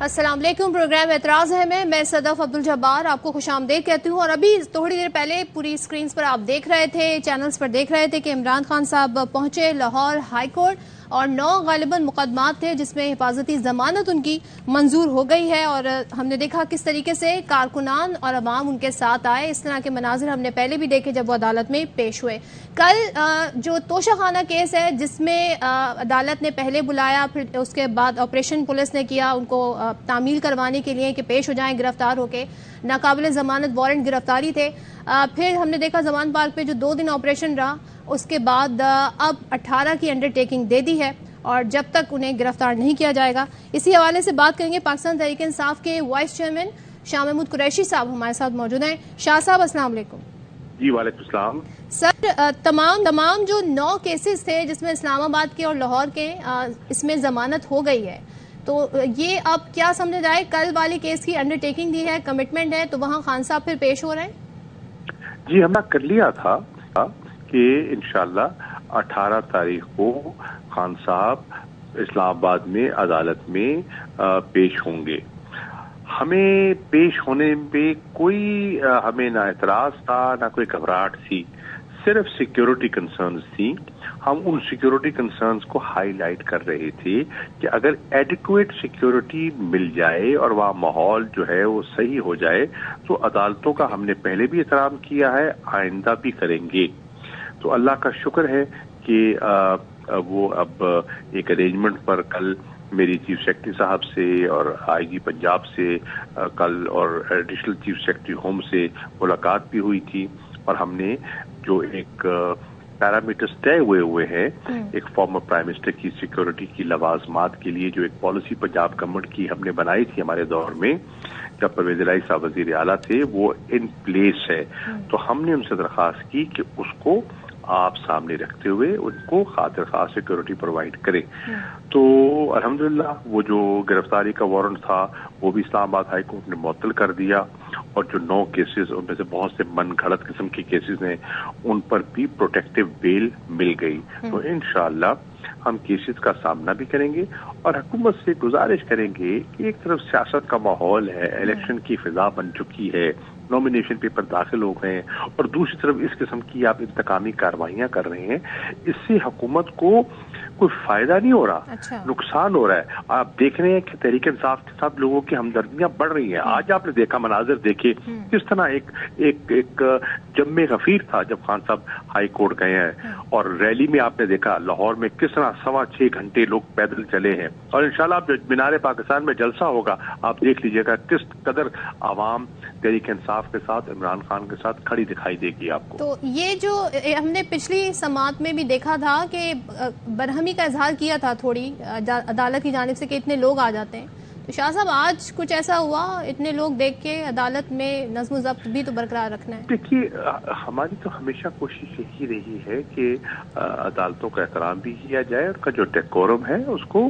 السلام علیکم، پروگرام اعتراض ہے میں صدف عبد الجبار آپ کو خوش آمدید کہتی ہوں. اور ابھی تھوڑی دیر پہلے پوری سکرینز پر آپ دیکھ رہے تھے، چینلز پر دیکھ رہے تھے کہ عمران خان صاحب پہنچے لاہور ہائی کورٹ اور 9 غالباً مقدمات تھے جس میں حفاظتی ضمانت ان کی منظور ہو گئی ہے. اور ہم نے دیکھا کس طریقے سے کارکنان اور عوام ان کے ساتھ آئے. اس طرح کے مناظر ہم نے پہلے بھی دیکھے جب وہ عدالت میں پیش ہوئے. کل جو توشہ خانہ کیس ہے جس میں عدالت نے پہلے بلایا، پھر اس کے بعد آپریشن پولیس نے کیا ان کو تعمیل کروانے کے لیے کہ پیش ہو جائیں گرفتار ہو کے، ناقابل ضمانت وارنٹ گرفتاری تھے. پھر ہم نے دیکھا زمان پارک پہ جو 2 دن آپریشن رہا، اس کے بعد اب 18 کی انڈر ٹیکنگ دے دی ہے اور جب تک انہیں گرفتار نہیں کیا جائے گا. اسی حوالے سے بات کریں گے. پاکستان تحریک انصاف کے وائس چیئرمین شاہ محمود قریشی صاحب ہمارے ساتھ موجود ہیں. شاہ صاحب السلام علیکم. جی وعلیکم السلام. سر، تمام جو 9 کیسز تھے جس میں اسلام آباد کے اور لاہور کے اس میں ضمانت ہو گئی ہے، تو یہ اب کیا سمجھا جائے؟ کل والے کیس کی انڈر ٹیکنگ دی ہے، کمٹمنٹ ہے، تو وہاں خان صاحب پھر پیش ہو رہے ہیں؟ جی ہم نے کر لیا تھا کہ انشاءاللہ 18 تاریخ کو خان صاحب اسلام آباد میں عدالت میں پیش ہوں گے. ہمیں پیش ہونے پہ کوئی ہمیں نہ اعتراض تھا نہ کوئی گھبراہٹ تھی، صرف سیکیورٹی کنسرنز تھیں. ہم ان سیکیورٹی کنسرنز کو ہائی لائٹ کر رہے تھے کہ اگر ایڈیکویٹ سیکیورٹی مل جائے اور وہاں ماحول جو ہے وہ صحیح ہو جائے تو عدالتوں کا ہم نے پہلے بھی احترام کیا ہے، آئندہ بھی کریں گے. تو اللہ کا شکر ہے کہ وہ اب ایک ارینجمنٹ پر کل میری چیف سیکرٹری صاحب سے اور آئی جی پنجاب سے کل اور ایڈیشنل چیف سیکرٹری ہوم سے ملاقات بھی ہوئی تھی، اور ہم نے جو ایک پیرامیٹرز طے ہوئے ہیں، ایک فارمر پرائم منسٹر کی سیکیورٹی کی لوازمات کے لیے جو ایک پالیسی پنجاب گورنمنٹ کی ہم نے بنائی تھی ہمارے دور میں جب پرویز الہی صاحب وزیر اعلیٰ تھے، وہ ان پلیس ہے. تو ہم نے ان سے درخواست کی کہ اس کو آپ سامنے رکھتے ہوئے ان کو خاطر خاص سیکیورٹی پرووائڈ کریں. تو الحمدللہ وہ جو گرفتاری کا وارنٹ تھا وہ بھی اسلام آباد ہائی کورٹ نے معطل کر دیا، اور جو 9 کیسز ان میں سے بہت سے من گھڑت قسم کے کیسز ہیں ان پر بھی پروٹیکٹیو بیل مل گئی. تو انشاءاللہ ہم کیسز کا سامنا بھی کریں گے اور حکومت سے گزارش کریں گے کہ ایک طرف سیاست کا ماحول ہے، الیکشن کی فضا بن چکی ہے، نامینیشن پیپر داخل ہو گئے ہیں، اور دوسری طرف اس قسم کی آپ انتقامی کارروائیاں کر رہے ہیں. اس سے حکومت کو کوئی فائدہ نہیں ہو رہا، نقصان ہو رہا ہے. آپ دیکھ رہے ہیں کہ تحریک انصاف کے ساتھ لوگوں کی ہمدردیاں بڑھ رہی ہیں. آج آپ نے دیکھا مناظر دیکھے کس طرح ایک جم غفیر تھا جب خان صاحب ہائی کورٹ گئے ہیں، اور ریلی میں آپ نے دیکھا لاہور میں کس طرح 6.25 گھنٹے لوگ پیدل چلے ہیں. اور انشاءاللہ اب مینار پاکستان میں جلسہ ہوگا، آپ دیکھ لیجئے گا کس قدر عوام تحریک انصاف کے ساتھ عمران خان کے ساتھ کھڑی دکھائی دے گی آپ کو. تو یہ جو ہم نے پچھلی سماعت میں بھی دیکھا تھا کہ برہمی کا اظہار کیا تھا تھوڑی عدالت کی جانب سے کہ اتنے لوگ آ جاتے ہیں، تو شاہ صاحب آج کچھ ایسا ہوا؟ اتنے لوگ دیکھ کے عدالت میں نظم و ضبط بھی تو برقرار رکھنا ہے. دیکھیے ہماری تو ہمیشہ کوشش یہی رہی ہے کہ عدالتوں کا احترام بھی کیا جائے، ان کا جو ڈیکورم ہے اس کو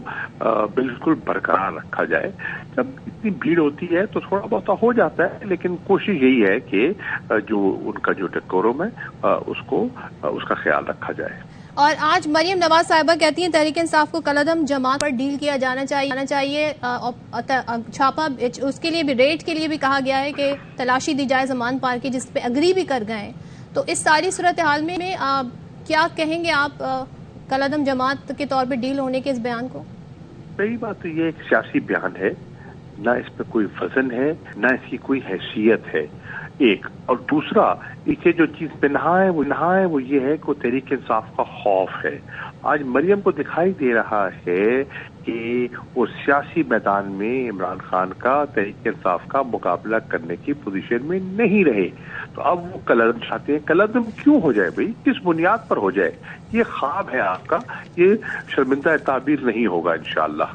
بالکل برقرار رکھا جائے. جب اتنی بھیڑ ہوتی ہے تو تھوڑا بہت ہو جاتا ہے، لیکن کوشش یہی ہے کہ جو ان کا جو ڈیکورم ہے اس کا خیال رکھا جائے. اور آج مریم نواز صاحبہ کہتی ہیں تحریک انصاف کو کالعدم جماعت پر ڈیل کیا جانا چاہیے، چھاپا اس کے لیے بھی ریٹ کے لیے بھی کہا گیا ہے کہ تلاشی دی جائے زمان پار کی، جس پہ اگری بھی کر گئے. تو اس ساری صورتحال میں کیا کہیں گے آپ کالعدم جماعت کے طور پہ ڈیل ہونے کے اس بیان کو؟ پہلی بات تو یہ ایک سیاسی بیان ہے، نہ اس پہ کوئی وزن ہے نہ اس کی کوئی حیثیت ہے ایک. اور دوسرا اسے جو چیز پہ نہا ہے وہ یہ ہے کہ وہ تحریک انصاف کا خوف ہے. آج مریم کو دکھائی دے رہا ہے کہ وہ سیاسی میدان میں عمران خان کا تحریک انصاف کا مقابلہ کرنے کی پوزیشن میں نہیں رہے، تو اب وہ کالعدم چاہتے ہیں. کالعدم کیوں ہو جائے بھائی؟ کس بنیاد پر ہو جائے؟ یہ خواب ہے آپ کا، یہ شرمندہ تعبیر نہیں ہوگا انشاءاللہ.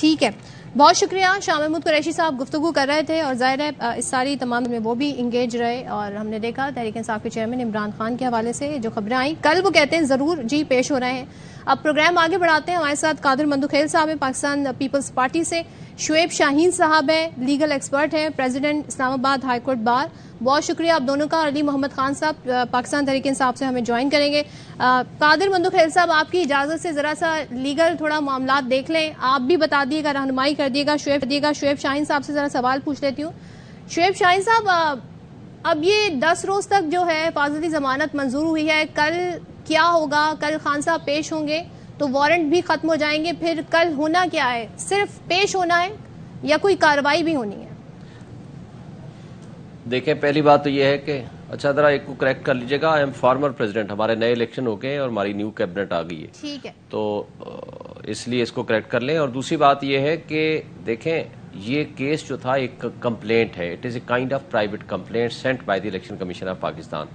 ٹھیک ہے، بہت شکریہ. شاہ محمود قریشی صاحب گفتگو کر رہے تھے اور ظاہر ہے اس ساری تمام میں وہ بھی انگیج رہے، اور ہم نے دیکھا تحریک انصاف کے چیئرمین عمران خان کے حوالے سے جو خبریں آئیں کل وہ کہتے ہیں ضرور جی پیش ہو رہے ہیں. اب پروگرام آگے بڑھاتے ہیں. ہمارے ساتھ قادر مندوخیل صاحب ہیں پاکستان پیپلز پارٹی سے, شعیب شاہین صاحب ہیں لیگل ایکسپرٹ ہیں, پریزیڈنٹ اسلام آباد ہائی کورٹ بار. بہت شکریہ آپ دونوں کا. علی محمد خان صاحب پاکستان تحریک انصاف سے ہمیں جوائن کریں گے. قادر مندوخیل صاحب آپ کی اجازت سے ذرا سا لیگل تھوڑا معاملات دیکھ لیں, آپ بھی بتا دیے گا, رہنمائی کر دیے گا. شعیب شاہین صاحب سے ذرا سوال پوچھ لیتی ہوں. شعیب شاہین صاحب, اب یہ 10 روز تک جو ہے حفاظتی ضمانت منظور ہوئی ہے, کل کیا ہوگا؟ کل خان صاحب پیش ہوں گے تو وارنٹ بھی ختم ہو جائیں گے, پھر کل ہونا کیا ہے؟ صرف پیش ہونا ہے یا کوئی کارروائی بھی ہونی ہے؟ دیکھیں, پہلی بات تو یہ ہے کہ اچھا ذرا ایک کو کریکٹ کر لیجئے گا, آئی ایم فارمر پریزیڈنٹ, ہمارے نئے الیکشن ہو گئے اور ہماری نیو کیبنٹ آ گئی ہے, ٹھیک ہے, تو اس لیے اس کو کریکٹ کر لیں. اور دوسری بات یہ ہے کہ دیکھیں, یہ کیس جو تھا ایک کمپلینٹ ہے, it is a kind of private complaint sent by the election commission of Pakistan.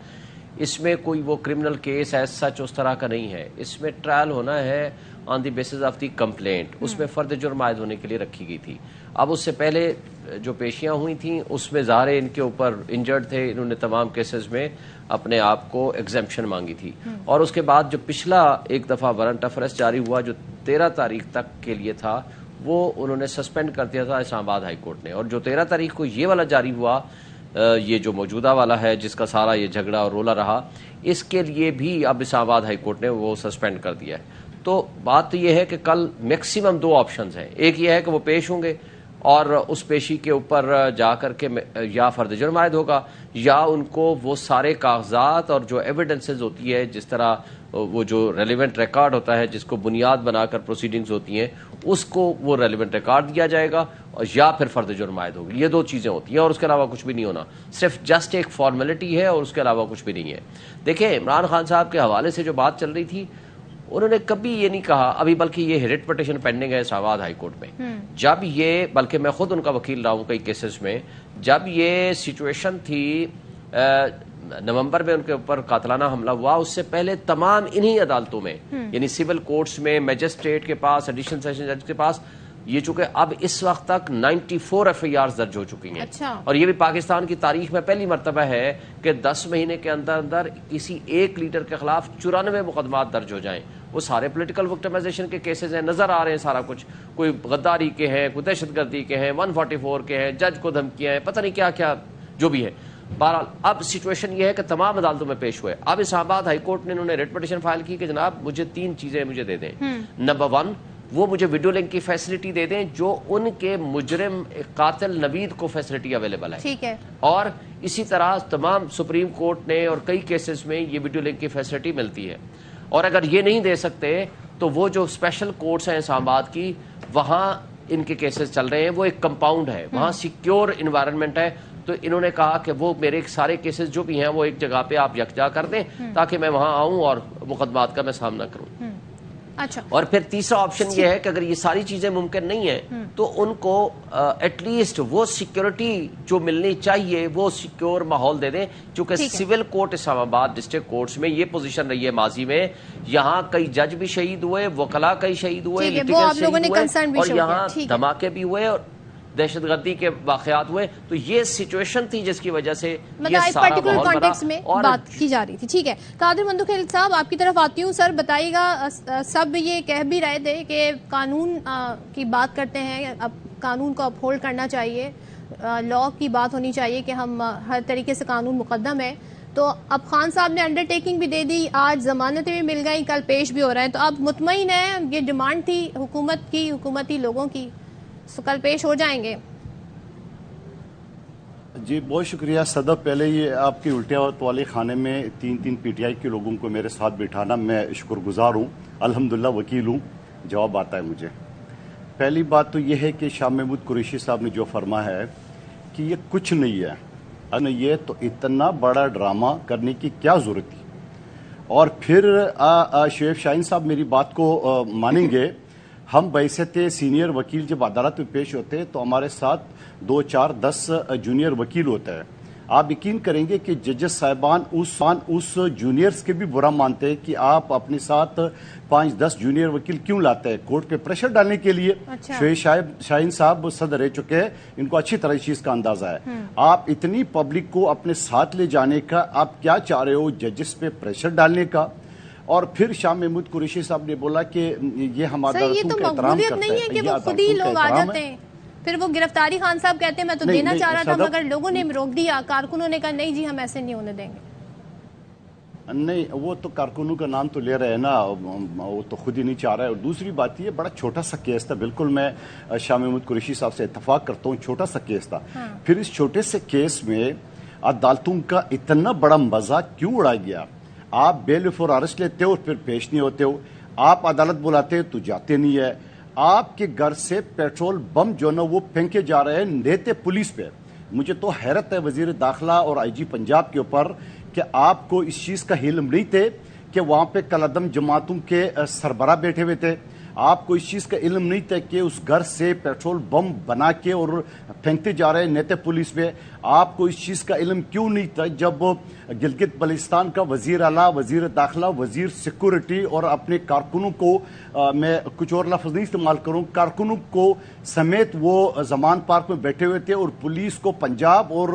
اس میں کوئی وہ کرمنل کیس ایز سچ اس طرح کا نہیں ہے. اس میں ٹرائل ہونا ہے on the basis of the complaint, اس میں فرد جرم عائد ہونے کے لیے رکھی گئی تھی. اب اس سے پہلے جو پیشیاں ہوئی تھیں اس میں ظاہر ان کے اوپر انجرڈ تھے, انہوں نے تمام کیسز میں اپنے آپ کو ایگزمپشن مانگی تھی. اور اس کے بعد جو پچھلا ایک دفعہ وارنٹ آف ارسٹ جاری ہوا جو 13 تاریخ تک کے لیے تھا, وہ انہوں نے سسپینڈ کر دیا تھا اسلام آباد ہائی کورٹ نے. اور جو 13 تاریخ کو یہ والا جاری ہوا, یہ جو موجودہ والا ہے جس کا سارا یہ جھگڑا اور رولا رہا, اس کے لیے بھی اب اسلام آباد ہائی کورٹ نے وہ سسپینڈ کر دیا ہے. تو بات تو یہ ہے کہ کل میکسیمم 2 آپشنز ہیں. ایک یہ ہے کہ وہ پیش ہوں گے اور اس پیشی کے اوپر جا کر کے یا فرد جرم عائد ہوگا یا ان کو وہ سارے کاغذات اور جو ایویڈنسز ہوتی ہے, جس طرح وہ جو ریلیونٹ ریکارڈ ہوتا ہے جس کو بنیاد بنا کر پروسیڈنگز ہوتی ہیں, اس کو وہ ریلیونٹ ریکارڈ دیا جائے گا اور یا پھر فرد جرم عائد ہوگی. یہ 2 چیزیں ہوتی ہیں اور اس کے علاوہ کچھ بھی نہیں ہونا, صرف جسٹ ایک فارمیلٹی ہے اور اس کے علاوہ کچھ بھی نہیں ہے. دیکھیں, عمران خان صاحب کے حوالے سے جو بات چل رہی تھی, انہوں نے کبھی یہ نہیں کہا ابھی, بلکہ یہ ریٹ پٹیشن پینڈنگ ہے اسلام آباد ہائی کورٹ میں. جب یہ, بلکہ میں خود ان کا وکیل رہا ہوں کئی کیسز میں, جب یہ سچویشن تھی نومبر میں ان کے اوپر قاتلانہ حملہ ہوا, اس سے پہلے تمام انہی عدالتوں میں یعنی سول کورٹس میں, میجسٹریٹ کے پاس, ایڈیشنل سیشن جج کے پاس, یہ چونکہ اب اس وقت تک 94 FIRs درج ہو چکی ہیں. اور یہ بھی پاکستان کی تاریخ میں پہلی مرتبہ ہے کہ 10 مہینے کے اندر اندر کسی ایک لیڈر کے خلاف 94 مقدمات درج ہو جائیں. وہ سارے پولیٹیکل وکٹمائزیشن کے کیسز ہیں, نظر آ رہے ہیں سارا کچھ, کوئی غداری کے ہیں, کوئی دہشت گردی کے ہیں, 144 کے ہیں, جج کو دھمکیاں ہیں, پتہ نہیں کیا کیا جو بھی ہے. بہرحال اب سچویشن یہ ہے کہ تمام عدالتوں میں پیش ہوئے. اب اسلام آباد ہائی کورٹ نے انہوں نے ریٹ پٹیشن فائل کی کہ جناب مجھے 3 چیزیں مجھے دے دیں. نمبر 1, وہ مجھے ویڈیو لنک کی فیسلٹی دے دیں جو ان کے مجرم قاتل نوید کو فیسلٹی اویلیبل ہے. ٹھیک ہے. اور اسی طرح تمام سپریم کورٹ نے اور کئی کیسز میں یہ ویڈیو لنک کی فیسلٹی ملتی ہے. اور اگر یہ نہیں دے سکتے تو وہ جو اسپیشل کورٹس ہیں اسلام آباد کی, وہاں ان کے کیسز چل رہے ہیں, وہ ایک کمپاؤنڈ ہے, وہاں سیکیور انوائرمنٹ ہے. تو انہوں نے کہا کہ وہ میرے سارے کیسز جو بھی ہیں وہ ایک جگہ پہ آپ یکجا کر دیں تاکہ میں وہاں آؤں اور مقدمات کا میں سامنا کروں. اچھا. اور پھر تیسرا آپشن یہ ہے کہ اگر یہ ساری چیزیں ممکن نہیں ہیں تو ان کو ایٹ لیسٹ وہ سیکیورٹی جو ملنی چاہیے وہ سیکیور ماحول دے دیں, چونکہ سول کورٹ اسلام آباد ڈسٹرکٹ کورٹس میں یہ پوزیشن رہی ہے ماضی میں, یہاں کئی جج بھی شہید ہوئے, وکلاء کئی شہید ہوئے, لیٹیگنٹس شہید ہوئے, اور یہاں دھماکے بھی ہوئے اور دہشت گردی کے واقعات ہوئے. تو یہ سچویشن تھی جس کی وجہ سے یہ سارا ماحول بنا میں بات کی جا رہی تھی. ٹھیک ہے. قادر مندوخیل صاحب آپ کی طرف آتی ہوں. سر بتائیے گا, سب یہ کہہ بھی رہے تھے کہ قانون کی بات کرتے ہیں, اب قانون کو اپہولڈ کرنا چاہیے, لا کی بات ہونی چاہیے کہ ہم ہر طریقے سے قانون مقدم ہے. تو اب خان صاحب نے انڈر ٹیکنگ بھی دے دی, آج ضمانتیں بھی مل گئیں, کل پیش بھی ہو رہے ہیں, تو اب مطمئن ہیں, یہ ڈیمانڈ تھی حکومت کی, حکومتی لوگوں کی, تو کل پیش ہو جائیں گے؟ جی بہت شکریہ صدر. پہلے یہ آپ کی الٹیا والے خانے میں 3 PTI کے لوگوں کو میرے ساتھ بٹھانا, میں شکر گزار ہوں, الحمدللہ وکیل ہوں, جواب آتا ہے مجھے. پہلی بات تو یہ ہے کہ شاہ محمود قریشی صاحب نے جو فرمایا ہے کہ یہ کچھ نہیں ہے, اگر یہ تو اتنا بڑا ڈرامہ کرنے کی کیا ضرورت تھی. اور پھر شعیب شاہین صاحب میری بات کو مانیں گے, ہم بحیثیت سینئر وکیل جب عدالت میں پیش ہوتے ہیں تو ہمارے ساتھ 2, 4, 10 جونیئر وکیل ہوتا ہے. آپ یقین کریں گے کہ ججز صاحبان اس جونیئرز کے بھی برا مانتے ہیں کہ آپ اپنے ساتھ 5-10 جونیئر وکیل کیوں لاتے ہیں, کورٹ پہ پریشر ڈالنے کے لیے. شعیب شاہین صاحب صدر رہ چکے ہیں, ان کو اچھی طرح اس چیز کا اندازہ ہے. آپ اتنی پبلک کو اپنے ساتھ لے جانے کا آپ کیا چاہ رہے ہو, ججز پہ پریشر ڈالنے کا. اور پھر شاہ محمود قریشی صاحب نے بولا کہ یہ ہم عدالتوں کا احترام کرتے ہیں. یہ تو مقبولیت نہیں ہے کہ وہ خود ہی لوگ آ جاتے ہیں. پھر وہ گرفتاری خان صاحب کہتے ہیں میں تو دینا چاہ رہا تھا مگر لوگوں نے روک دیا, کارکنوں نے کہا نہیں جی ہم ایسے نہیں ہونے دیں گے. نہیں, وہ تو کارکنوں کا نام تو لے رہے ہیں نا, وہ تو خود ہی نہیں چاہ رہا ہے. اور دوسری بات یہ بڑا چھوٹا سا کیس تھا, بالکل میں شاہ محمود قریشی صاحب سے اتفاق کرتا ہوں, چھوٹا سا کیس تھا. پھر اس چھوٹے سے کیس میں عدالتوں کا اتنا بڑا مذاق کیوں اڑایا گیا؟ آپ بیل فور ارسٹ لیتے ہو پھر پیش نہیں ہوتے ہو, آپ عدالت بلاتے تو جاتے نہیں ہے. آپ کے گھر سے پیٹرول بم جو نا وہ پھینکے جا رہے ہیں نیتے پولیس پہ. مجھے تو حیرت ہے وزیر داخلہ اور آئی جی پنجاب کے اوپر کہ آپ کو اس چیز کا علم نہیں تھے کہ وہاں پہ کالعدم جماعتوں کے سربراہ بیٹھے ہوئے تھے. آپ کو اس چیز کا علم نہیں تھا کہ اس گھر سے پیٹرول بم بنا کے اور پھینکتے جا رہے ہیں نیتے پولیس پہ. آپ کو اس چیز کا علم کیوں نہیں تھا جب گلگت بلتستان کا وزیر اعلیٰ, وزیر داخلہ, وزیر سیکورٹی اور اپنے کارکنوں کو, میں کچھ اور لفظ نہیں استعمال کروں, کارکنوں کو سمیت وہ زمان پارک میں بیٹھے ہوئے تھے اور پولیس کو, پنجاب اور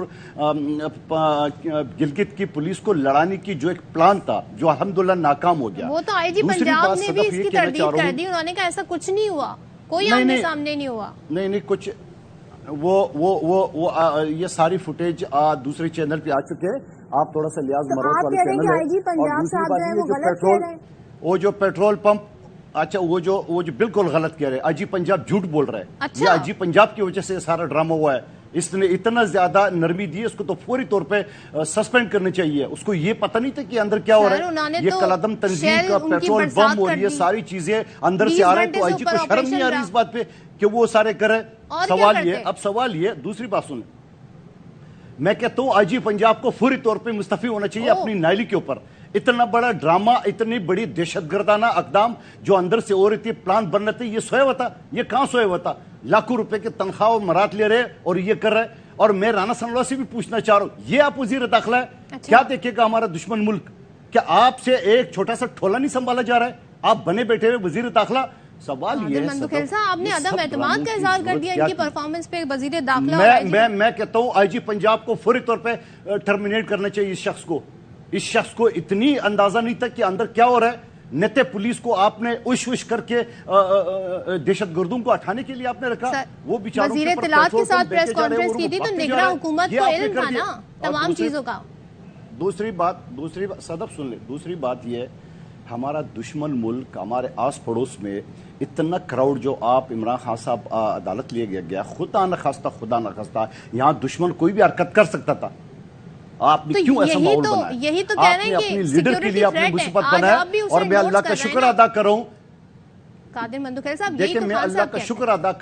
گلگت کی پولیس کو لڑانے کی جو ایک پلان تھا جو الحمدللہ ناکام ہو گیا. وہ تو آئی جی پنجاب نے بھی اس کی تردید کر دی, انہوں نے کہا ایسا کچھ نہیں ہوا, کوئی آمنے سامنے نہیں ہوا. نہیں کچھ وہ یہ ساری فوٹیج دوسرے چینل پہ آ چکے ہیں, آپ تھوڑا سا لیاز مروت والے چینل ہے. وہ جو پیٹرول پمپ, اچھا وہ جو بالکل غلط کہہ رہے ہیں, آئی جی پنجاب جھوٹ بول رہے ہیں. یہ آئی جی پنجاب کی وجہ سے سارا ڈرامہ ہوا ہے. اس نے اتنا زیادہ نرمی دی, اس کو تو فوری طور پہ سسپینڈ کرنے چاہیے. اس کو یہ پتہ نہیں تھا کہ اندر کیا ہو رہا ہے. یہ کالعدم تنظیم کا پیٹرول بم اور یہ ساری چیزیں اندر سے آ رہے ہیں, تو آئی جی کو شرم نہیں آ رہی اس بات پہ کہ وہ سارے کرے. سوال یہ دوسری بات سنیں, میں کہتا ہوں آئی جی پنجاب کو فوری طور پہ مستعفی ہونا چاہیے اپنی نائلی کے اوپر. اتنا بڑا ڈرامہ, اتنی بڑی دہشت گردانہ اقدام جو اندر سے ہو رہی تھی, پلان بن رہے تھے, یہ سویا ہوا تھا؟ یہ کہاں سویا ہوا تھا؟ لاکھوں روپے کے تنخواہ اور مرات لے رہے اور یہ کر رہے. اور میں رانا ثناء اللہ سے بھی پوچھنا چاہ رہا ہوں, یہ آپ وزیر داخلہ ہے, کیا دیکھے گا ہمارا دشمن ملک؟ کیا آپ سے ایک چھوٹا سا ٹھولا نہیں سنبھالا جا رہا ہے؟ آپ بنے بیٹھے ہوئے وزیر داخلہ. سوال یہ ہے مندوخیل صاحب, آپ نے عدم اعتماد کا اظہار کر دیا ان کی پرفارمنس پہ وزیر داخلہ. میں کہتا ہوں آئی جی پنجاب کو فوری طور پہ ٹرمینیٹ کرنا چاہیے اس شخص کو. اس شخص کو اتنی اندازہ نہیں تھا کہ اندر کیا ہو رہا ہے. نیتے پولیس کو آپ نے اوش کر کے دہشت گردوں کو اٹھانے کے لیے آپ نے رکھا. وہ بیچاروں وزیر اطلاعات کے ساتھ پریس کانفرنس کی تھی تو نگراں حکومت کو علم تھا نا تمام چیزوں کا. دوسری بات صدف سن لیں, دوسری بات یہ ہمارا دشمن ملک, ہمارے آس پڑوس میں اتنا کراؤڈ جو آپ عمران خان صاحب عدالت لے گیا, خدا نخواستہ یہاں دشمن کوئی بھی حرکت کر سکتا تھا. آپ نے کیوں ایسا ماحول بنایا؟ یہی تو کہہ رہے ہیں کہ اپنی لیڈر کے لیے آپ نے مصیبت بنایا. اور میں اللہ کا شکر ادا کروں, قادر مندوخیل صاحب, دیکھیں میں اللہ کا شکر ادا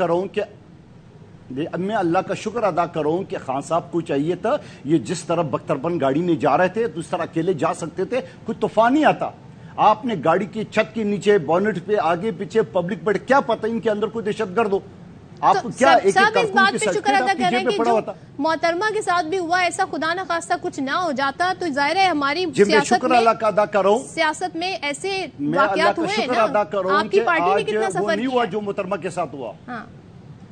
کروں کہ خان صاحب کو چاہیے تھا یہ جس طرح بختربند گاڑی میں جا رہے تھے اس طرح اکیلے جا سکتے تھے, کوئی طوفان نہیں آتا. آپ نے گاڑی کی چھت کے نیچے, بونٹ پہ, آگے پیچھے پبلک بیٹھے, کیا پتہ ان کے اندر کوئی دہشت گرد ہو. آپ کو کیا ایک صاحب اس بات پہ شکر ادا کر رہے ہیں کہ جو محترمہ کے ساتھ بھی ہوا ایسا خدا نخواستہ کچھ نہ ہو جاتا تو ظاہر ہے ہماری سیاست میں ایسے واقعات ہوئے نا. آپ کی پارٹی نے کتنا سفر کیا جو محترمہ کے ساتھ ہوا.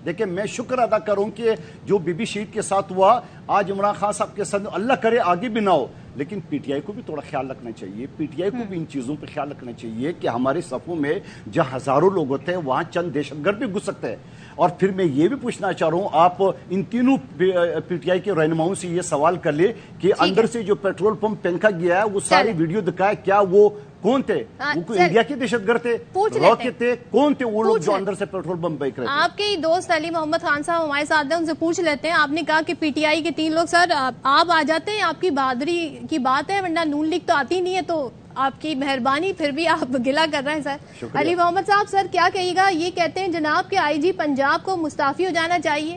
دیکھیں میں شکر ادا کروں کہ جو بی بی شہید کے ساتھ ہوا, آج عمران خان صاحب کے ساتھ, اللہ کرے آگے بھی نہ ہو, لیکن پی ٹی آئی کو بھی تھوڑا خیال رکھنا چاہیے. پی ٹی آئی کو بھی ان چیزوں پہ خیال رکھنا چاہیے کہ ہمارے صفوں میں جہاں ہزاروں لوگ ہوتے ہیں وہاں چند دہشت گرد بھی گھس سکتے ہیں. اور پھر میں یہ بھی پوچھنا چاہ رہا ہوں, آپ ان تینوں پی ٹی آئی کے رہنماؤں سے یہ سوال کر لے کہ اندر سے جو پیٹرول پمپ پھینکا گیا ہے وہ ساری ویڈیو دکھائے, کیا وہ کون تھے؟ وہ کوئی انڈیا کے دہشت گرد تھے, روکے تھے, کون تھے وہ لوگ جو اندر سے پیٹرول بم پھینک رہے تھے؟ آپ کے دوست علی محمد خان صاحب ہمارے ساتھ ہیں, ان سے پوچھ لیتے ہیں. آپ نے کہا کہ پی ٹی آئی کے 3 لوگ, سر آپ آ جاتے ہیں, آپ کی بہادری کی بات ہے, ورنہ نون لیگ تو آتی نہیں ہے, تو آپ کی مہربانی, پھر بھی آپ گلہ کر رہے ہیں سر. علی محمد صاحب سر کیا کہیے گا؟ یہ کہتے ہیں جناب کہ آئی جی پنجاب کو مستعفی ہو جانا چاہیے.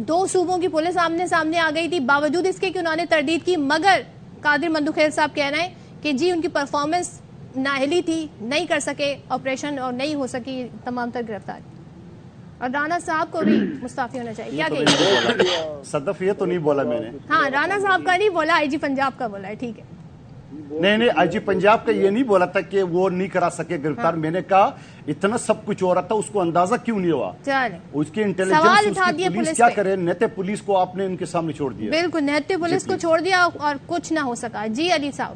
2 صوبوں کی پولیس سامنے آ گئی تھی, باوجود اس کے کہ انہوں نے تردید کی, مگر قادر مندوخیل صاحب کہہ رہے ہیں کہ جی ان کی پرفارمنس نااہلی تھی, نہیں کر سکے آپریشن اور نہیں ہو سکی تمام تر گرفتاری, اور رانا صاحب کو بھی مستعفی ہونا چاہیے. کیا کہیے صدف؟ یہ تو نہیں بولا میں نے. ہاں رانا صاحب کا نہیں بولا, آئی جی پنجاب کا بولا ہے. ٹھیک ہے, نہیں آئی جی پنجاب کا یہ نہیں بولا تھا کہ وہ نہیں کرا سکے گرفتار. میں نے کہا اتنا سب کچھ ہو رہا تھا, اس کو اندازہ کیوں نہیں ہوا؟ اس کی انٹیلیجنس, اس کی پولیس کیا کرے؟ نیتے پولیس کو آپ نے ان کے سامنے چھوڑ دیا. بالکل نیتے پولیس کو چھوڑ دیا اور کچھ نہ ہو سکا. جی علی صاحب.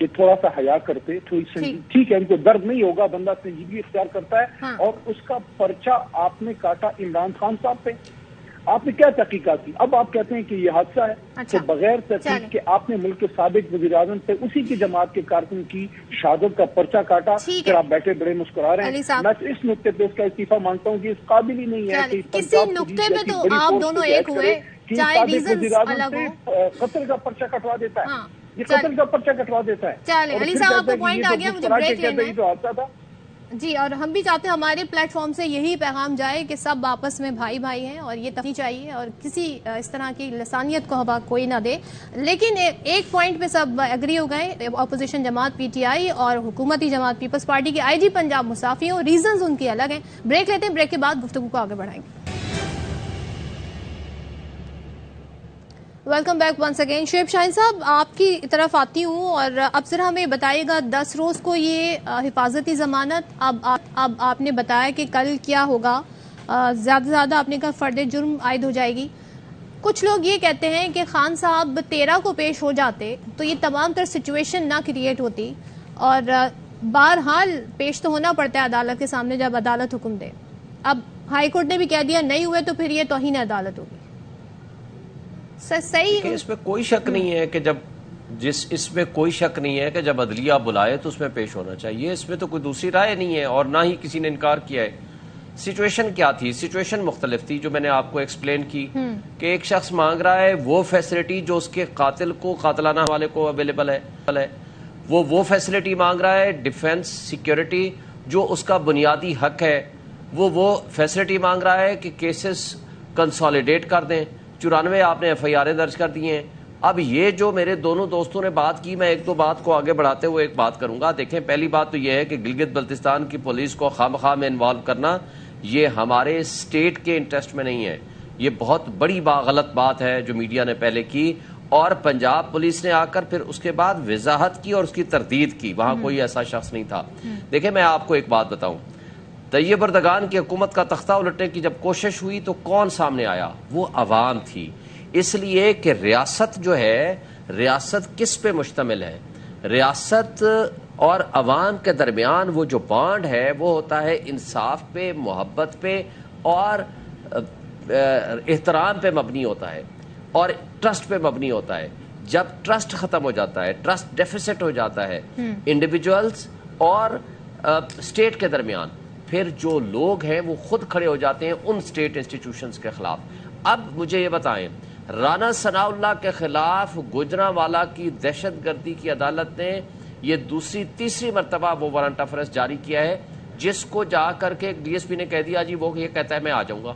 کہ تھوڑا سا حیا کرتے، تھوڑی سنجیدگی. ٹھیک ہے ان کو درد نہیں ہوگا، بندہ سنجیدگی اختیار کرتا ہے اور اس کا پرچہ آپ نے کاٹا عمران خان صاحب پہ. آپ نے کیا تحقیقات کی؟ اب آپ کہتے ہیں کہ یہ حادثہ ہے. تو بغیر تحقیق کے آپ نے ملک کے سابق وزیر اعظم سے اسی کی جماعت کے کارکن کی شہادت کا پرچہ کاٹا، پھر آپ بیٹھے بڑے مسکرا رہے ہیں. میں اس نقطے پہ اس کا استعفیٰ مانگتا ہوں کہ اس قابل ہی نہیں ہے کہ کسی نقطے پہ تو آپ دونوں ایک ہوئے، چاہے ریزنز الگ ہو. قتل کا پرچہ کٹوا دیتا ہے، یہ قتل کا پرچہ کٹوا دیتا ہے. چلے علی صاحب آپ کو پوائنٹ آ گیا، مجھے بریک لینا ہے. جو حادثہ تھا جی، اور ہم بھی چاہتے ہیں ہمارے پلیٹ فارم سے یہی پیغام جائے کہ سب آپس میں بھائی بھائی ہیں اور یہ تفریح چاہیے اور کسی اس طرح کی لسانیت کو ہوا کوئی نہ دے. لیکن ایک پوائنٹ پہ سب ایگری ہو گئے، اپوزیشن جماعت پی ٹی آئی اور حکومتی جماعت پیپلز پارٹی کے آئی جی پنجاب مصافی ہوں، ریزنز ان کی الگ ہیں. بریک لیتے ہیں، بریک کے بعد گفتگو کو آگے بڑھائیں گے. Welcome back once again. Shoaib Shaheen صاحب آپ کی طرف آتی ہوں اور اب ذرا ہمیں بتائیے گا 10 روز کو یہ حفاظتی ضمانت، اب آپ نے بتایا کہ کل کیا ہوگا، زیادہ سے زیادہ آپ نے کہا فرد جرم عائد ہو جائے گی. کچھ لوگ یہ کہتے ہیں کہ خان صاحب 13 کو پیش ہو جاتے تو یہ تمام تر سچویشن نہ کریٹ ہوتی، اور بہرحال پیش تو ہونا پڑتا ہے عدالت کے سامنے جب عدالت حکم دے. اب ہائی کورٹ نے بھی کہہ دیا نہیں ہوئے تو پھر یہ توہین عدالت ہوگی. صحیح، اس میں کوئی شک نہیں ہے کہ اس میں کوئی شک نہیں ہے کہ جب عدلیہ بلائے تو اس میں پیش ہونا چاہیے. اس میں تو کوئی دوسری رائے نہیں ہے اور نہ ہی کسی نے انکار کیا ہے. سچویشن کیا تھی؟ سچویشن مختلف تھی جو میں نے آپ کو ایکسپلین کی کہ ایک شخص مانگ رہا ہے وہ فیسلٹی جو اس کے قاتل کو، قاتلانہ والے کو اویلیبل ہے، وہ فیسلٹی مانگ رہا ہے. ڈیفنس سیکیورٹی جو اس کا بنیادی حق ہے وہ فیسلٹی مانگ رہا ہے کہ کیسز کنسالیڈیٹ کر دیں. 94 آپ نے ایف آئی آر درج کر دی ہیں. اب یہ جو میرے دونوں دوستوں نے بات کی، میں ایک دو بات کو آگے بڑھاتے ہوئے ایک بات کروں گا. دیکھیں، پہلی بات تو یہ ہے کہ گلگت بلتستان کی پولیس کو خواہ میں انوالو کرنا یہ ہمارے اسٹیٹ کے انٹرسٹ میں نہیں ہے. یہ بہت بڑی غلط بات ہے جو میڈیا نے پہلے کی، اور پنجاب پولیس نے آ کر پھر اس کے بعد وضاحت کی اور اس کی تردید کی. وہاں کوئی ایسا شخص نہیں تھا. دیکھیں، میں آپ کو ایک بات بتاؤں، طیب اردگان کی حکومت کا تختہ الٹنے کی جب کوشش ہوئی تو کون سامنے آیا؟ وہ عوام تھی. اس لیے کہ ریاست جو ہے، ریاست کس پہ مشتمل ہے؟ ریاست اور عوام کے درمیان وہ جو بانڈ ہے وہ ہوتا ہے انصاف پہ، محبت پہ اور احترام پہ مبنی ہوتا ہے اور ٹرسٹ پہ مبنی ہوتا ہے. جب ٹرسٹ ختم ہو جاتا ہے، ٹرسٹ ڈیفیسٹ ہو جاتا ہے انڈیویجولز اور اسٹیٹ کے درمیان، پھر جو لوگ ہیں وہ خود کھڑے ہو جاتے ہیں ان اسٹیٹ انسٹیٹیوشنز کے خلاف. اب مجھے یہ بتائیں، رانا ثناء اللہ کے خلاف گوجرانوالہ کی دہشت گردی کی عدالت نے یہ دوسری تیسری مرتبہ وہ وارنٹ آف ارسٹ جاری کیا ہے، جس کو جا کر کے ڈی ایس پی نے کہہ دیا جی وہ یہ کہتا ہے میں آ جاؤں گا.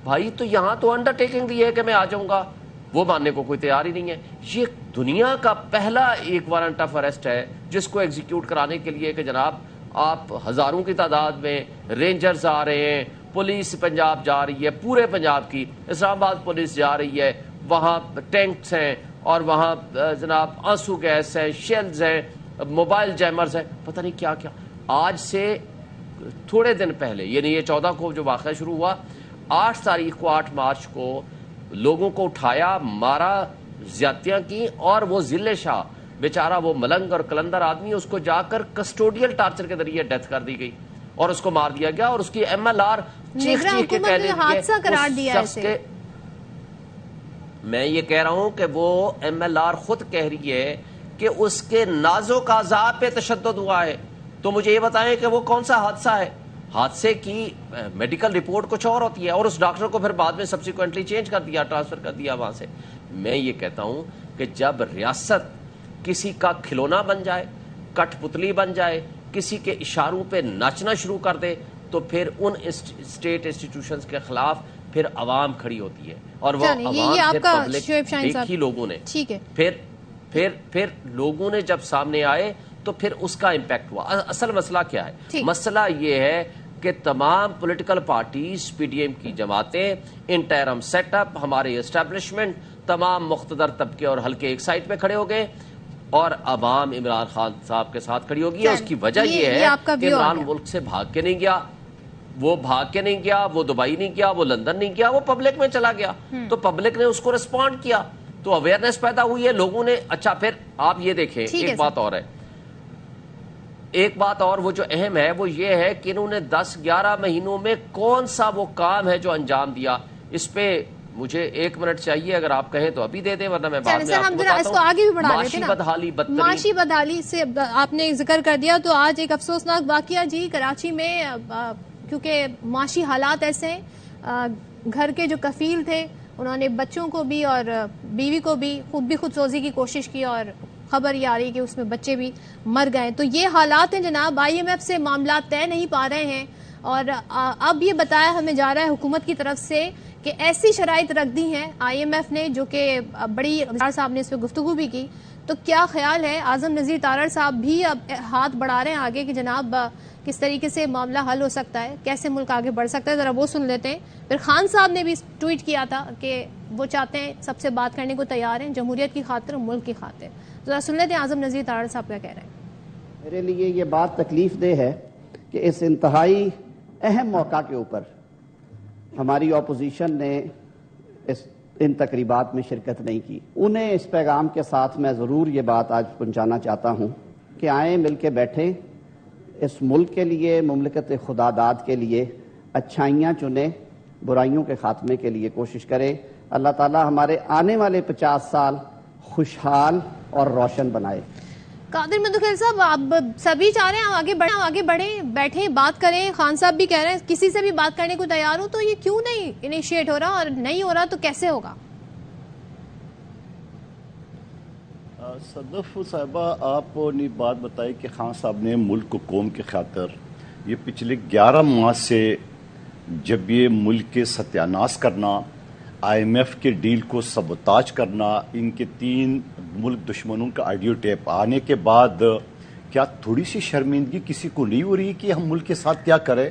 بھائی تو یہاں تو انڈر ٹیکنگ دی ہے کہ میں آ جاؤں گا، وہ ماننے کو کوئی تیار ہی نہیں ہے. یہ دنیا کا پہلا ایک وارنٹ آف ارسٹ ہے جس کو ایگزیکیوٹ کرانے کے لیے کہ جناب آپ ہزاروں کی تعداد میں رینجرز آ رہے ہیں، پولیس پنجاب جا رہی ہے، پورے پنجاب کی اسلام آباد پولیس جا رہی ہے، وہاں ٹینکس ہیں اور وہاں جناب آنسو گیس ہیں، شیلز ہیں، موبائل جیمرز ہیں، پتہ نہیں کیا کیا. آج سے تھوڑے دن پہلے، یعنی یہ 14 کو جو واقعہ شروع ہوا، 8 تاریخ کو 8 مارچ کو لوگوں کو اٹھایا، مارا، زیادتیاں کی، اور وہ ذل شاہ بیچارہ وہ ملنگ اور کلندر آدمی، اس کو جا کر کسٹوڈیل ٹارچر کے ذریعے ڈیتھ کر دی گئی اور اس کو مار دیا گیا. اور اس کی ایم ایل آر چیخ کے کہنے لگے، میں یہ کہہ رہا ہوں کہ وہ ایم ایل آر خود کہہ رہی ہے کہ اس کے نازک اعضاء پہ تشدد ہوا ہے. تو مجھے یہ بتائیں کہ وہ کون سا حادثہ ہے؟ حادثے کی میڈیکل رپورٹ کچھ اور ہوتی ہے اور اس ڈاکٹر کو پھر بعد میں سبسیکوینٹلی چینج کر دیا، ٹرانسفر کر دیا وہاں سے. میں یہ کہتا ہوں کہ جب ریاست کسی کا کھلونا بن جائے، کٹ پتلی بن جائے، کسی کے اشاروں پہ ناچنا شروع کر دے، تو پھر ان اسٹیٹ انسٹیٹیوشنز کے خلاف پھر عوام کھڑی ہوتی ہے. اور وہ عوام پھر پبلک دیکھی لوگوں نے، پھر لوگوں نے جب سامنے آئے تو پھر اس کا امپیکٹ ہوا. اصل مسئلہ کیا ہے؟ مسئلہ یہ ہے کہ تمام political parties, P D M کی جماعتیں، انٹرم سیٹ اپ، ہمارے اسٹیبلشمنٹ، تمام مقتدر طبقے اور حلقے ایک سائڈ پہ کھڑے ہو گئے اور عوام عمران خان صاحب کے ساتھ کھڑی ہوگی. اس کی وجہ یہ ہے کہ عمران ملک سے بھاگ کے نہیں گیا، وہ دبئی نہیں گیا، وہ لندن نہیں گیا، وہ پبلک میں چلا گیا. تو پبلک نے اس کو ریسپونڈ کیا. تو اویئرنیس پیدا ہوئی ہے لوگوں نے. اچھا پھر آپ یہ دیکھیں ایک بات اور ہے, ایک بات اور وہ جو اہم ہے وہ یہ ہے کہ انہوں نے 10-11 مہینوں میں کون سا وہ کام ہے جو انجام دیا. اس پہ مجھے 1 منٹ چاہیے, اگر آپ کہیں تو ابھی دے دیں ورنہ میں بعد میں آپ کو بتاتا ہوں. معاشی بدحالی, معاشی بدحالی سے آپ نے ذکر کر دیا تو آج ایک افسوسناک واقعہ جی کراچی میں, کیونکہ معاشی حالات ایسے ہیں, گھر کے جو کفیل تھے انہوں نے بچوں کو بھی اور بیوی کو بھی خود سوزی کی کوشش کی اور خبر یہ آ رہی کہ اس میں بچے بھی مر گئے. تو یہ حالات ہیں جناب, IMF سے معاملات طے نہیں پا رہے ہیں, اور اب یہ بتایا ہمیں جا رہا ہے حکومت کی طرف سے کہ ایسی شرائط رکھ دی ہیں IMF نے, جو کہ بڑی وزیر صاحب نے اس پہ گفتگو بھی کی. تو کیا خیال ہے, اعظم نذیر تارڑ صاحب بھی اب ہاتھ بڑھا رہے ہیں آگے کہ جناب کس طریقے سے معاملہ حل ہو سکتا ہے, کیسے ملک آگے بڑھ سکتا ہے, ذرا وہ سن لیتے ہیں. پھر خان صاحب نے بھی ٹویٹ کیا تھا کہ وہ چاہتے ہیں, سب سے بات کرنے کو تیار ہیں, جمہوریت کی خاطر, ملک کی خاطر. ذرا سن لیتے ہیں اعظم نذیر تارڑ صاحب کیا کہہ رہے ہیں. میرے لیے یہ بات تکلیف دہ ہے کہ اس انتہائی اہم موقع کے اوپر ہماری اپوزیشن نے ان تقریبات میں شرکت نہیں کی. انہیں اس پیغام کے ساتھ میں ضرور یہ بات آج پہنچانا چاہتا ہوں کہ آئیں مل کے بیٹھیں, اس ملک کے لیے, مملکت خدا داد کے لیے اچھائیاں چنیں, برائیوں کے خاتمے کے لیے کوشش کریں. اللہ تعالیٰ ہمارے آنے والے 50 سال خوشحال اور روشن بنائے. قادر مدخیل صاحب, آپ سبھی چاہ رہے ہیں آگے بڑھیں, بیٹھیں, بات کریں. خان صاحب بھی کہہ رہے ہیں کسی سے بھی بات کرنے کو تیار ہوں, تو یہ کیوں نہیں انیشیٹ ہو رہا, اور نہیں ہو رہا تو کیسے ہوگا؟ صدف صاحبہ, آپ نے بات بتائی کہ خان صاحب نے ملک کو قوم کی خاطر یہ پچھلے 11 ماہ سے جب یہ ملک کے ستیاناش کرنا, IMF کے ڈیل کو سبوتاج کرنا, ان کے 3 ملک دشمنوں کا آڈیو ٹیپ آنے کے بعد کیا تھوڑی سی شرمندگی کسی کو نہیں ہو رہی کہ ہم ملک کے ساتھ کیا کریں؟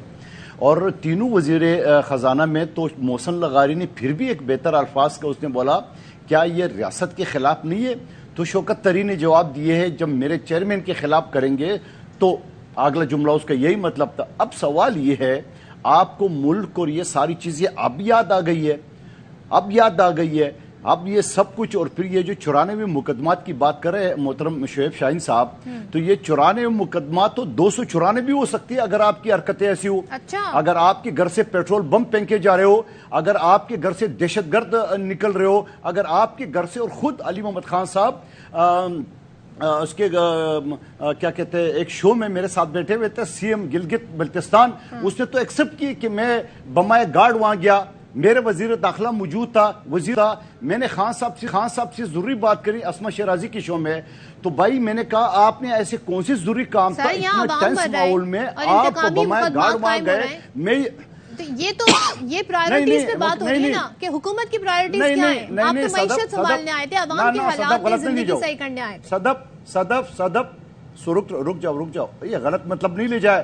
اور تینوں وزیر خزانہ میں تو محسن لغاری نے پھر بھی ایک بہتر الفاظ کا اس نے بولا, کیا یہ ریاست کے خلاف نہیں ہے؟ تو شوکت طری نے جواب دیے ہے جب میرے چیئرمین کے خلاف کریں گے تو اگلا جملہ اس کا یہی مطلب تھا. اب سوال یہ ہے, آپ کو ملک اور یہ ساری چیزیں اب یاد آ گئی ہے, اب یہ سب کچھ, اور پھر یہ جو 94 مقدمات کی بات کر رہے ہیں محترم شعیب شاہین صاحب, تو یہ 94 مقدمات تو 294 بھی ہو سکتی ہے اگر آپ کی حرکتیں ایسی ہو. اگر آپ کے گھر سے پیٹرول بم پھینکے جا رہے ہو, اگر آپ کے گھر سے دہشت گرد نکل رہے ہو, اگر آپ کے گھر سے, اور خود علی محمد خان صاحب اس کے کیا کہتے ہیں ایک شو میں میرے ساتھ بیٹھے ہوئے تھے, CM گلگت بلتستان, اس نے تو ایکسپٹ کی کہ میں بمائے گارڈ وہاں گیا, میرے وزیر داخلہ موجود تھا, میں نے خان صاحب سے ضروری بات کری اسما شیرازی کی شو میں. تو بھائی میں نے کہا آپ نے ایسے کون سی ضروری کام تھا اتنا ٹینس ماحول میں آپ بمائے گارڈ وہاں گئے؟ یہ پرائیورٹیز پہ بات ہو رہی ہے نا کہ حکومت کی پرائیورٹیز کیا ہیں. آپ تو معیشت سنبھالنے آئے تھے, عوام کے حالات میں زندگی صحیح کرنے آئے تھے. رک جاؤ, یہ غلط مطلب نہیں لے جائے.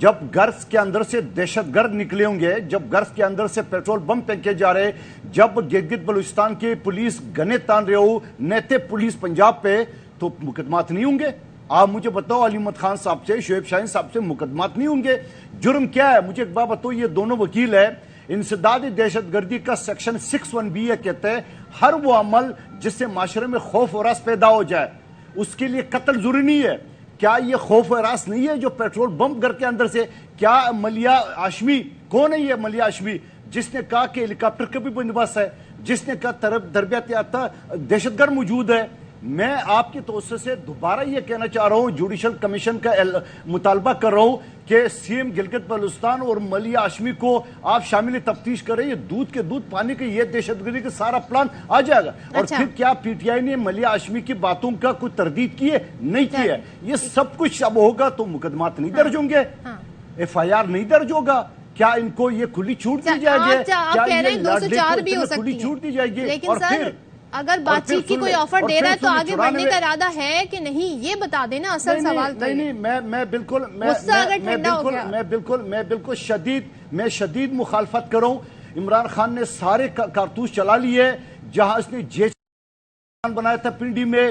جب گرس کے اندر سے دہشت گرد نکلے ہوں گے, جب گرس کے اندر سے پیٹرول بم پھینکے جا رہے, جب گلگت بلوچستان کی پولیس گنے تان رہے ہو نیتے پولیس پنجاب پہ, تو مقدمات نہیں ہوں گے؟ آپ مجھے بتاؤ, علی محمد خان صاحب سے, شعیب شاہین صاحب سے مقدمات نہیں ہوں گے؟ جرم کیا ہے مجھے ایک بات بتاؤ, یہ دونوں وکیل ہے, انسداد دہشت گردی کا سیکشن 61B کہتے ہیں ہر وہ عمل جس سے معاشرے میں خوف و ہراس پیدا ہو جائے, اس کے لیے قتل ضروری نہیں ہے. کیا یہ خوف و ہراس نہیں ہے جو پیٹرول بم گھر کے اندر سے؟ کیا ملیہ ہاشمی, کون ہے یہ ملیہ ہاشمی جس نے کہا کہ ہیلی کاپٹر کا بھی بندوبست ہے, جس نے کہا تربیت یافتہ دہشت گرد موجود ہے؟ میں آپ کی توسط سے دوبارہ یہ کہنا چاہ رہا ہوں, جوڈیشل کمیشن کا مطالبہ کر رہا ہوں کہ CM گلگت بلوچستان اور ملیہ ہاشمی کو آپ شامل تفتیش کریں. یہ دودھ کے دودھ پانی کے یہ دہشت گردی کا سارا پلان آ جائے گا. اور پھر کیا PTI نے ملیہ ہاشمی کی باتوں کا کوئی تردید کی ہے؟ نہیں کی ہے. یہ سب کچھ اب ہوگا تو مقدمات نہیں درج ہوں گے, FIR نہیں درج ہوگا. کیا ان کو یہ کھلی چھوٹ دی جائے گی؟ کیا یہ لاڈلی کو کھلی چھوٹ دی جائے گی؟ اور پھر اگر بات چیت کی کوئی آفر دے رہا ہے تو آگے بڑھنے کا ارادہ ہے کہ نہیں, یہ بتا دینا اصل سوال. نہیں, میں بالکل شدید مخالفت کر رہا ہوں. عمران خان نے سارے کارتوس چلا لیے, جہاں اس نے بنایا تھا پنڈی میں,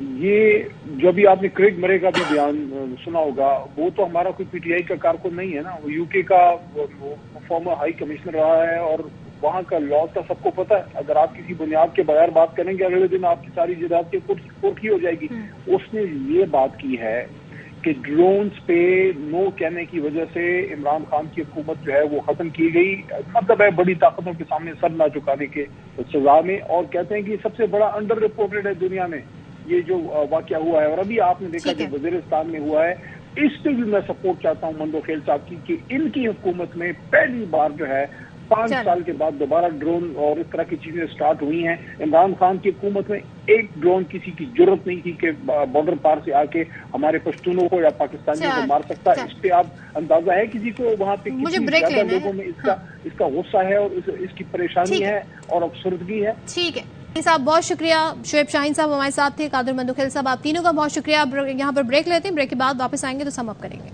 یہ جو بھی آپ نے کریگ مرے کا بھی بیان سنا ہوگا، وہ تو ہمارا کوئی پی ٹی آئی کا کارکن نہیں ہے نا، وہ یو کے کا فارمر ہائی کمشنر رہا ہے اور وہاں کا لا کا سب کو پتہ ہے. اگر آپ کسی بنیاد کے بغیر بات کریں گے اگلے دن آپ کی ساری جائیداد کی کورکی ہو جائے گی. اس نے یہ بات کی ہے کہ ڈرونز پہ نو کہنے کی وجہ سے عمران خان کی حکومت جو ہے وہ ختم کی گئی، مطلب ہے بڑی طاقتوں کے سامنے سر نہ جھکانے کے سزا میں، اور کہتے ہیں کہ سب سے بڑا انڈر رپورٹڈ ہے دنیا میں یہ جو واقعہ ہوا ہے. اور ابھی آپ نے دیکھا کہ وزیرستان میں ہوا ہے. اس پہ بھی میں سپورٹ چاہتا ہوں مندوخیل صاحب کی کہ ان کی حکومت میں پہلی بار جو ہے 5 سال کے بعد دوبارہ ڈرون اور اس طرح کی چیزیں سٹارٹ ہوئی ہیں. عمران خان کی حکومت میں ایک ڈرون کسی کی ضرورت نہیں تھی کہ بارڈر پار سے آ کے ہمارے پشتونوں کو یا پاکستانیوں کو مار سکتا. اس پہ آپ اندازہ ہے کسی کو وہاں پہ کسی زیادہ لوگوں میں اس کا غصہ ہے اور اس کی پریشانی ہے اور افسردگی ہے. ٹھیک ہے صاحب، بہت شکریہ. شعیب شاہین صاحب ہمارے ساتھ تھے، قادر مندوخیل صاحب، آپ تینوں کا بہت شکریہ. یہاں پر بریک لیتے ہیں، بریک کے بعد واپس آئیں گے تو سم اپ کریں گے.